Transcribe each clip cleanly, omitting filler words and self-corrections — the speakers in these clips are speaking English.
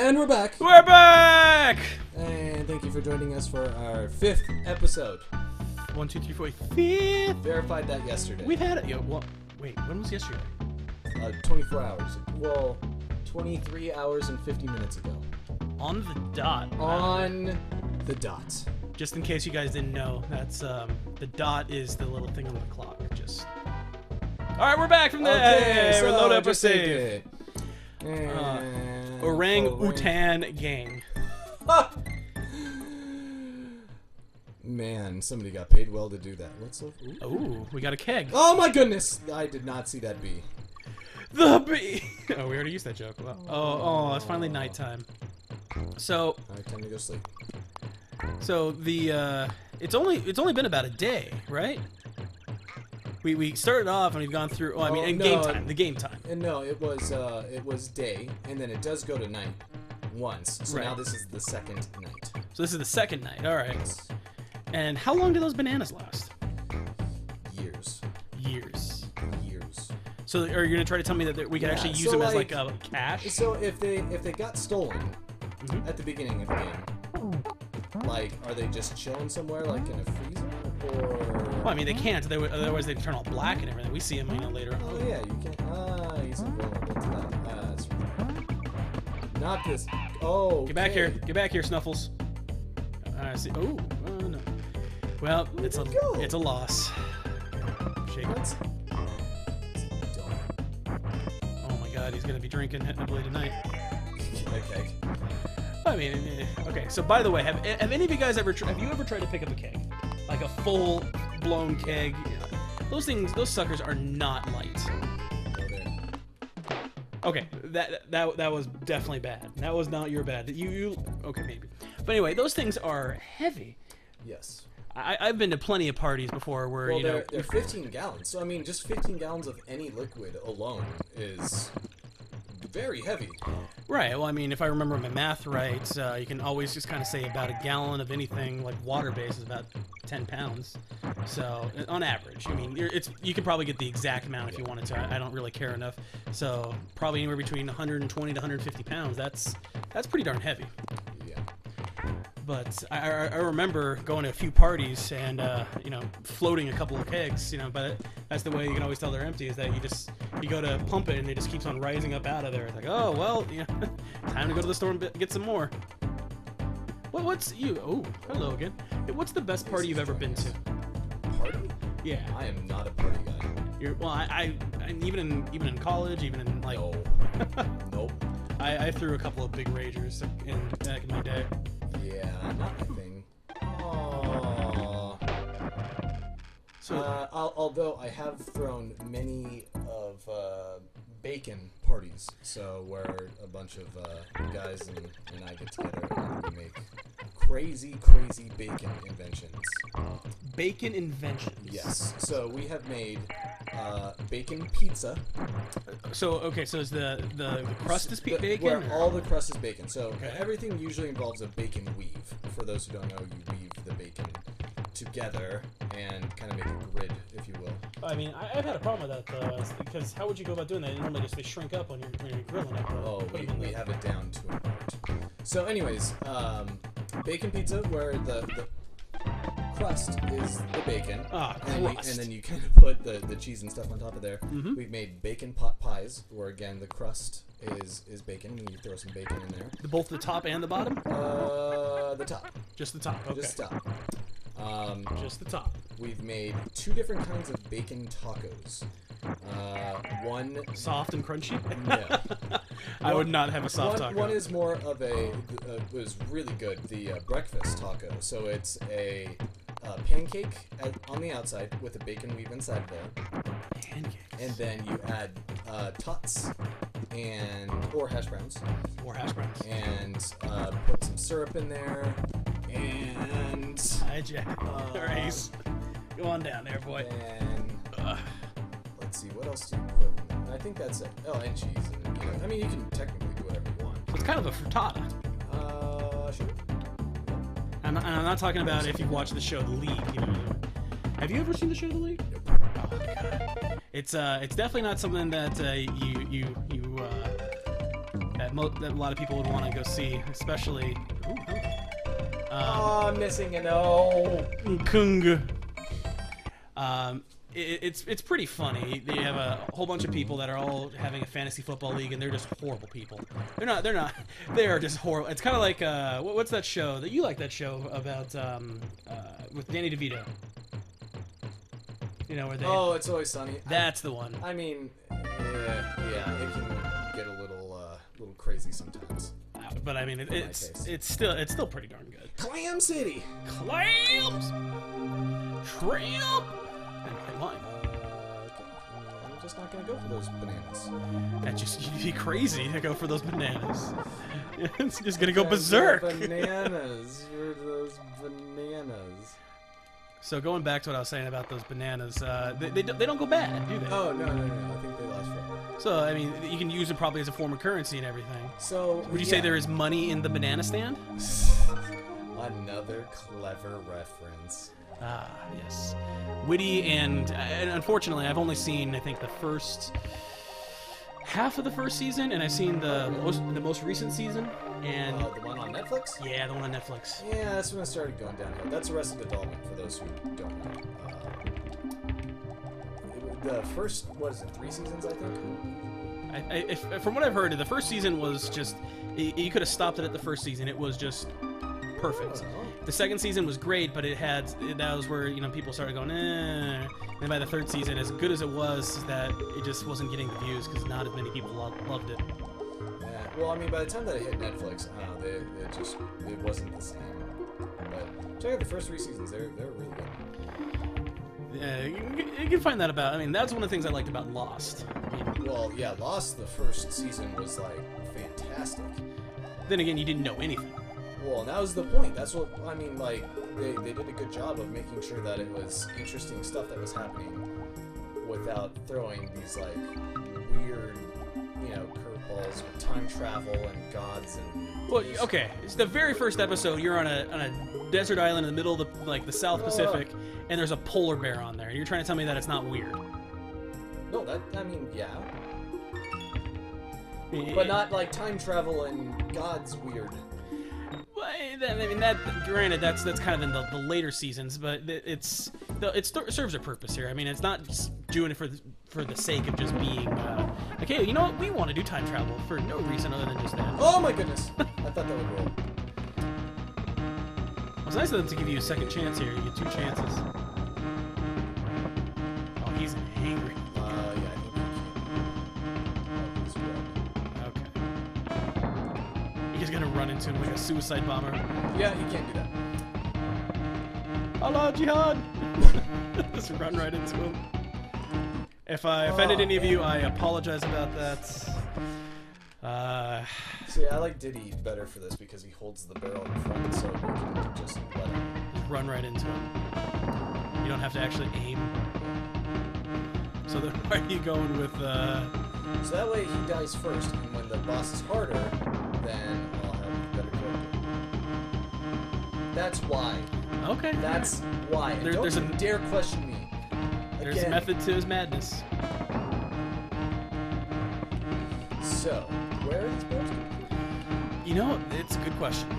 And we're back. We're back! And thank you for joining us for our 5th episode. 1, 2, 3, 4, 5th. Verified that yesterday. We've had it. Yo, well, wait, when was yesterday? 24 hours. Well, 23 hours and 50 minutes ago. On the dot. On the dot. Just in case you guys didn't know, that's the dot is the little thing on the clock. Just. All right, we're back from the. Okay, we're so load up our just take save. it. And Orang-utan gang. Man, somebody got paid well to do that. What's up? Ooh, we got a keg. Oh my goodness! I did not see that bee. The bee. Oh, we already used that joke. Well, oh, it's finally nighttime. So. Alright, time to go sleep. So the it's only been about a day, right? We started off and we've gone through. Oh, I mean, no, game time. The game time. And no, it was day, and then it does go to night once. So Right. now this is the second night. So this is the second night. All right. And how long do those bananas last? Years. Years. Years. So are you gonna try to tell me that we can Yeah, actually use so, them as like, like a cash? So if they got stolen Mhm. at the beginning of the game, like, are they just chilling somewhere, like in a freezer, or? Well, I mean they can't. Otherwise they'd turn all black and everything. We see them, later. Oh yeah, you can't. He's vulnerable to that. That's right. Not this. Oh. Get back here. Get back here, Snuffles. I see. Oh, no. Well, it's a go? loss. Shake it. That's Oh my God, he's gonna be drinking heavily tonight. okay. I mean, okay. So by the way, have any of you guys ever have you ever tried to pick up a keg, like a full blown keg? Those suckers are not light. Go there. Okay, that was definitely bad. That was not your bad. You okay maybe, but anyway, those things are heavy. Yes. I've been to plenty of parties before where Well, they're 15 gallons. So I mean, just 15 gallons of any liquid alone is very heavy. Right. Well, I mean, if I remember my math right, you can always just kind of say about a gallon of anything like water-based is about 10 pounds. So on average, I mean, you could probably get the exact amount if you wanted to. I don't really care enough. So probably anywhere between 120 to 150 pounds. That's pretty darn heavy. Yeah. But I remember going to a few parties and floating a couple of kegs. But that's the way you can always tell they're empty is that you go to pump it and it just keeps on rising up out of there. It's like, oh well, time to go to the store and get some more. What's you? Oh, hello again. Hey, what's the best party you've ever been to? Party? Yeah. I am not a party guy. I even in college, even in like. No. Nope. I threw a couple of big ragers back in my day. Yeah, not my thing. Aww. So although I have thrown many of bacon parties, so where a bunch of guys and I get together and we make crazy bacon inventions. bacon inventions. Yes. So we have made bacon pizza. So okay, so is the crust is bacon? Where or- all the crust is bacon. So Okay. everything usually involves a bacon weave. For those who don't know, you weave the bacon together and kind of make a grid, if you will. I mean, I've had a problem with that because how would you go about doing that? Normally, just they shrink up when you're grilling it. Oh, we have it down to an art. So, anyways, bacon pizza, where the crust is the bacon, Ah, and crust. then you kind of put the cheese and stuff on top of there. Mhm. We've made bacon pot pies, where again the crust is bacon, and you throw some bacon in there. Both the top and the bottom? The top, Just the top. Okay. just top. Just the top. We've made 2 different kinds of bacon tacos. One Soft and crunchy? Yeah. I would not have a soft taco. One is more of it was really good, the breakfast taco. So it's a pancake on the outside with a bacon weave inside there. Pancakes. And then you add tots or hash browns. Or hash browns. And put some syrup in there. And Hi, Jack. Ace. Go on down there, boy. then let's see, what else do you put in there? I think that's it. Oh, and cheese. And, I mean, you can technically do whatever you want. So it's kind of a frittata. Sure. I'm not talking about if you've watched the show The League. Have you ever seen the show The League? Nope. Oh, God. It's definitely not something that that a lot of people would want to go see, especially. I'm missing an O. Kung. It's pretty funny. They have a whole bunch of people that are all having a fantasy football league, and they're just horrible people. They're not. They are just horrible. It's kind of like what's that show that you like? That show about with Danny DeVito. You know where they? Oh, It's Always Sunny. That's the one. I mean, yeah, it can get a little crazy sometimes. But I mean, it's still pretty darn good. Clam City. Clams. Shrimp. And lime. I'm just not gonna go for those bananas. You'd be crazy to go for those bananas. It's just gonna go berserk. Bananas. You're those bananas. So going back to what I was saying about those bananas, they don't go bad, do they? Oh no! I think they last forever. So I mean, you can use it probably as a form of currency and everything. So would you say there is money in the banana stand? Another clever reference. Ah, yes, witty and unfortunately, I've only seen I think the first half of the first season, and I've seen the most recent season. And the one on Netflix? Yeah, the one on Netflix. Yeah, that's when it started going downhill. That's Arrested Development, for those who don't know. The first, what is it, 3 seasons, I think? From what I've heard, the first season was just... You could have stopped it at the first season. It was just perfect. Oh. The second season was great, but that was where people started going, eh. And by the third season, as good as it was, that it just wasn't getting the views because not as many people loved it. Well, I mean, by the time that it hit Netflix, I don't know, it wasn't the same. But check out the first 3 seasons; they're really good. Yeah, you can find that about. I mean, that's one of the things I liked about Lost. Well, yeah, Lost. The first season was like fantastic. Then again, you didn't know anything. Well, and that was the point. That's what I mean. Like they did a good job of making sure that it was interesting stuff that was happening without throwing these like weird, curveballs with time travel and gods and. Well, okay. It's the very first episode. You're on a desert island in the middle of the South Pacific, and there's a polar bear on there. And you're trying to tell me that it's not weird? No, yeah. But not like time travel and gods weird. Well, I mean, granted, that's kind of in the later seasons, but it serves a purpose here. I mean, it's not just doing it for the sake of just being like, hey, you know what? We want to do time travel for no reason other than just that. Oh my goodness! I thought that would roll. Well, it's nice of them to give you a second chance here. You get 2 chances. Oh, he's angry. Yeah, I think you can. Okay. He's gonna run into him like a suicide bomber. Yeah, you can't do that. Allah Jihad! Just run right into him. If I offended any of you, I apologize about that. See, I like Diddy better for this because he holds the barrel in front, so we can just let him run right into him. You don't have to actually aim. So then, why are you going with? So that way he dies first, and when the boss is harder, then I'll have better character. That's why. Okay. That's why. And don't you dare question me. There's a method to his madness. So, where are these bears coming from? It's a good question.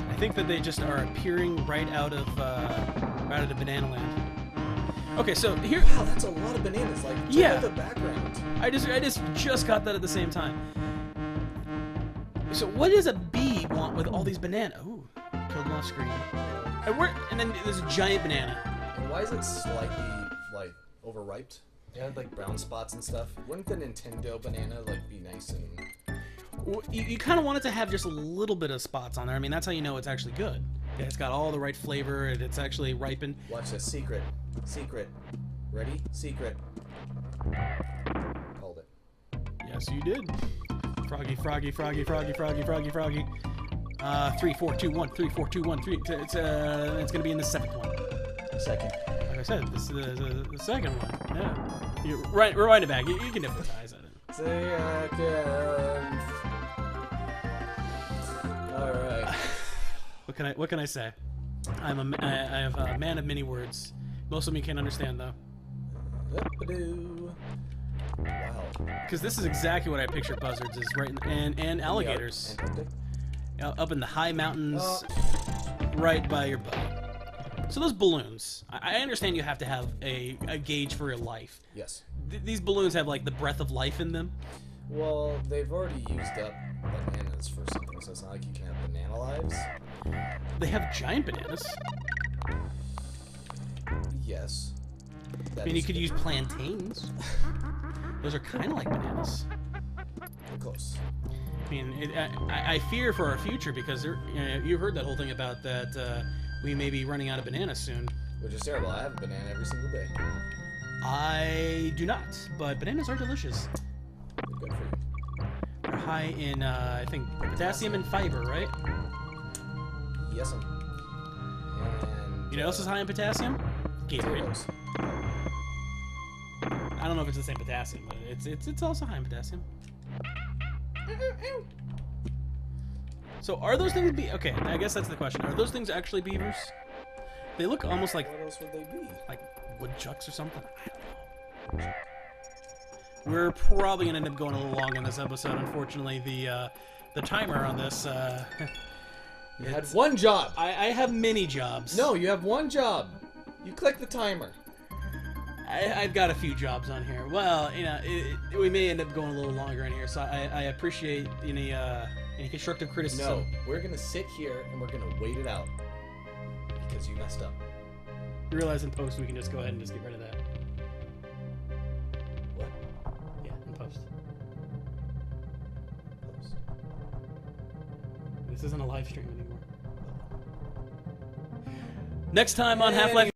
I think that they just are appearing right out of the Banana Land. Okay, so here. Wow, that's a lot of bananas. Like, check out the background. I just got that at the same time. So what does a bee want with all these bananas? Ooh, killed them off screen. And then there's a giant banana. And why is it slightly like overripe? It had like brown spots and stuff. Wouldn't the Nintendo banana like be nice and? You kind of want it to have just a little bit of spots on there. I mean, that's how you know it's actually good. It's got all the right flavor, and it's actually ripened. Watch this. Secret. Ready? Secret. Called it. Yes, you did. Froggy. 3, 4, 2, 1. 3, 4, 2, 1. 3. It's gonna be in the 7th one. Second. Like I said, this is the second one. Yeah. You rewind it back. You can hypnotize it. Second. All right. What can I say? I have a man of many words. Most of me can't understand though. Up-a-doo. Wow. Because this is exactly what I picture buzzards is, right? And alligators. Antarctic? Up in the high mountains, Oh. right by your boat. So those balloons, I understand you have to have a gauge for your life. Yes. These balloons have like the breath of life in them. Well, they've already used up bananas for something, so it's not like you can have banana lives. They have giant bananas. Yes. I mean, you could use plantains. Those are kind of like bananas. Close. I mean, I fear for our future because you heard that whole thing about that we may be running out of bananas soon. Which is terrible. I have a banana every single day. I do not, but bananas are delicious. They're good for you. They're high in, I think, potassium and fiber, right? Yes, and You know what else is high in potassium? Gatorade. potatoes. I don't know if it's the same potassium, but it's also high in potassium. So are those things okay? I guess that's the question. Are those things actually beavers? They look almost like What else would they be? woodchucks or something. I don't know. We're probably gonna end up going a little long in this episode. Unfortunately, the timer on this. You had one job. I have many jobs. No, you have one job. You click the timer. I've got a few jobs on here. Well, you know, we may end up going a little longer in here, so I appreciate any constructive criticism. No, we're gonna sit here and we're gonna wait it out because you messed up. You realize in post we can just go ahead and just get rid of that. What? Yeah, in post. Post. This isn't a live stream anymore. Next time on Half-Life